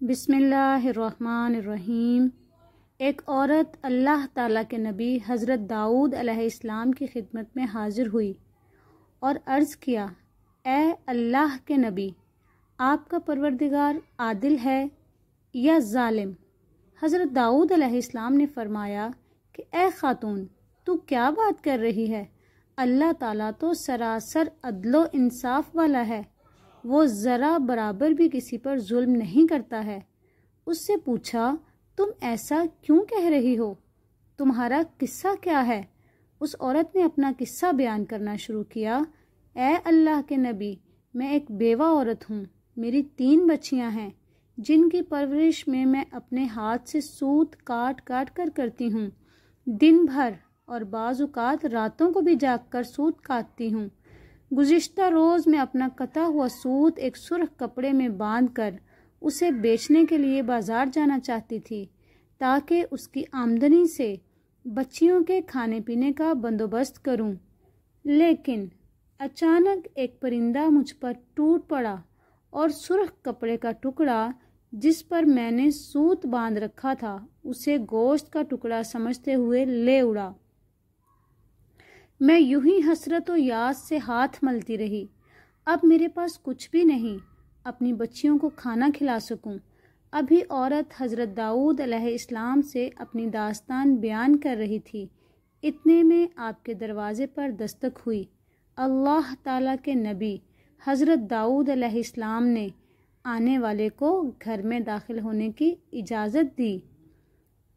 बिस्मिल्लाहिर्रहमानिर्रहीम। एक औरत अल्लाह ताला के नबी हज़रत दाऊद अलैहिस्सलाम की खिदमत में हाजिर हुई और अर्ज़ किया, ए अल्लाह के नबी, आपका परवरदिगार आदिल है या ज़ालिम? हज़रत दाऊद अलैहिस्सलाम ने फरमाया कि ए खातून, तू क्या बात कर रही है? अल्लाह ताला तो सरासर अदलो इंसाफ वाला है, वो ज़रा बराबर भी किसी पर जुल्म नहीं करता है। उससे पूछा, तुम ऐसा क्यों कह रही हो? तुम्हारा किस्सा क्या है? उस औरत ने अपना किस्सा बयान करना शुरू किया। ए अल्लाह के नबी, मैं एक बेवा औरत हूँ। मेरी 3 बच्चियाँ हैं जिनकी परवरिश में मैं अपने हाथ से सूत काट काट कर करती हूँ। दिन भर और बाज़-औक़ात रातों को भी जाग कर सूत काटती हूँ। गुज़िश्ता रोज़ मैं अपना कटा हुआ सूत एक सुर्ख कपड़े में बांध कर उसे बेचने के लिए बाज़ार जाना चाहती थी ताकि उसकी आमदनी से बच्चियों के खाने पीने का बंदोबस्त करूं। लेकिन अचानक एक परिंदा मुझ पर टूट पड़ा और सुर्ख कपड़े का टुकड़ा जिस पर मैंने सूत बांध रखा था उसे गोश्त का टुकड़ा समझते हुए ले उड़ा। मैं यूं ही हसरत और याद से हाथ मलती रही। अब मेरे पास कुछ भी नहीं अपनी बच्चियों को खाना खिला सकूं। अभी औरत हज़रत दाऊद अलैहिस्सलाम से अपनी दास्तान बयान कर रही थी। इतने में आपके दरवाज़े पर दस्तक हुई। अल्लाह ताला के नबी हज़रत दाऊद अलैहिस्सलाम ने आने वाले को घर में दाखिल होने की इजाज़त दी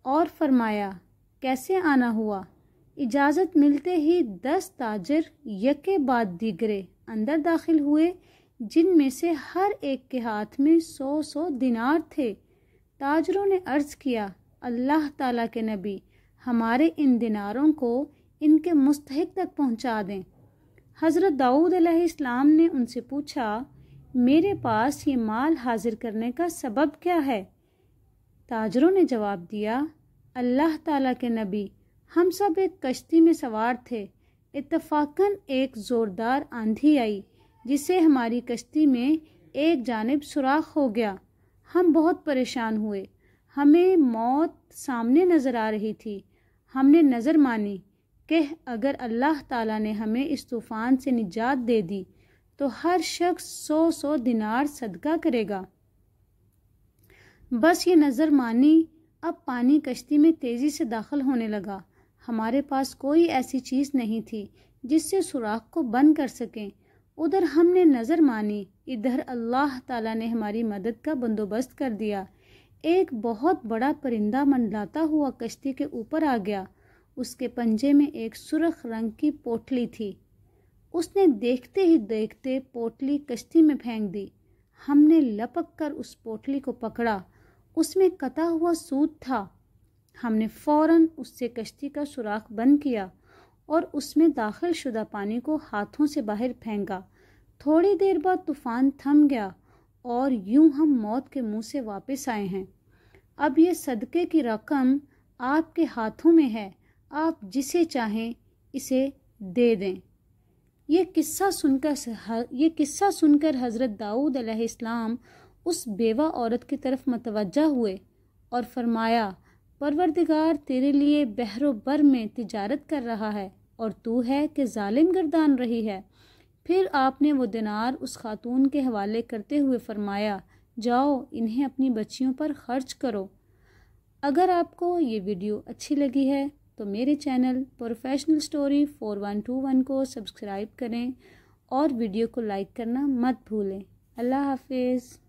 और फरमाया, कैसे आना हुआ? इजाज़त मिलते ही 10 ताजिर यके बाद दीगरे अंदर दाखिल हुए, जिनमें से हर एक के हाथ में 100 दिनार थे। ताजरों ने अर्ज़ किया, अल्लाह ताला के नबी, हमारे इन दिनारों को इनके मुस्तहिक तक पहुंचा दें। हज़रत दाऊद अलैहिस्सलाम ने उनसे पूछा, मेरे पास ये माल हाजिर करने का सबब क्या है? ताजरों ने जवाब दिया, अल्लाह ताला के नबी, हम सब एक कश्ती में सवार थे। इत्तफाकन एक ज़ोरदार आंधी आई जिससे हमारी कश्ती में एक जानिब सुराख हो गया। हम बहुत परेशान हुए। हमें मौत सामने नज़र आ रही थी। हमने नज़र मानी कि अगर अल्लाह ताला ने हमें इस तूफ़ान से निजात दे दी तो हर शख्स 100 दिनार सदका करेगा। बस ये नज़र मानी। अब पानी कश्ती में तेज़ी से दाखिल होने लगा। हमारे पास कोई ऐसी चीज़ नहीं थी जिससे सुराख को बंद कर सकें। उधर हमने नज़र मानी, इधर अल्लाह ताला ने हमारी मदद का बंदोबस्त कर दिया। एक बहुत बड़ा परिंदा मंडलाता हुआ कश्ती के ऊपर आ गया। उसके पंजे में एक सुर्ख रंग की पोटली थी। उसने देखते ही देखते पोटली कश्ती में फेंक दी। हमने लपक कर उस पोटली को पकड़ा। उसमें कटा हुआ सूत था। हमने फौरन उससे कश्ती का सुराख बंद किया और उसमें दाखिल शुदा पानी को हाथों से बाहर फेंका। थोड़ी देर बाद तूफ़ान थम गया और यूं हम मौत के मुंह से वापस आए हैं। अब ये सदक़े की रकम आपके हाथों में है, आप जिसे चाहें इसे दे दें। ये किस्सा सुनकर हज़रत दाऊद अलैहिस्सलाम उस बेवा औरत की तरफ मतवज्जा हुए और फरमाया, परवरदिगार तेरे लिए बहरो बर में तिजारत कर रहा है और तू है कि जालिम गर्दान रही है। फिर आपने वो दिनार उस खातून के हवाले करते हुए फरमाया, जाओ इन्हें अपनी बच्चियों पर खर्च करो। अगर आपको ये वीडियो अच्छी लगी है तो मेरे चैनल प्रोफेशनल स्टोरी 4121 को सब्सक्राइब करें और वीडियो को लाइक करना मत भूलें। अल्लाह हाफिज़।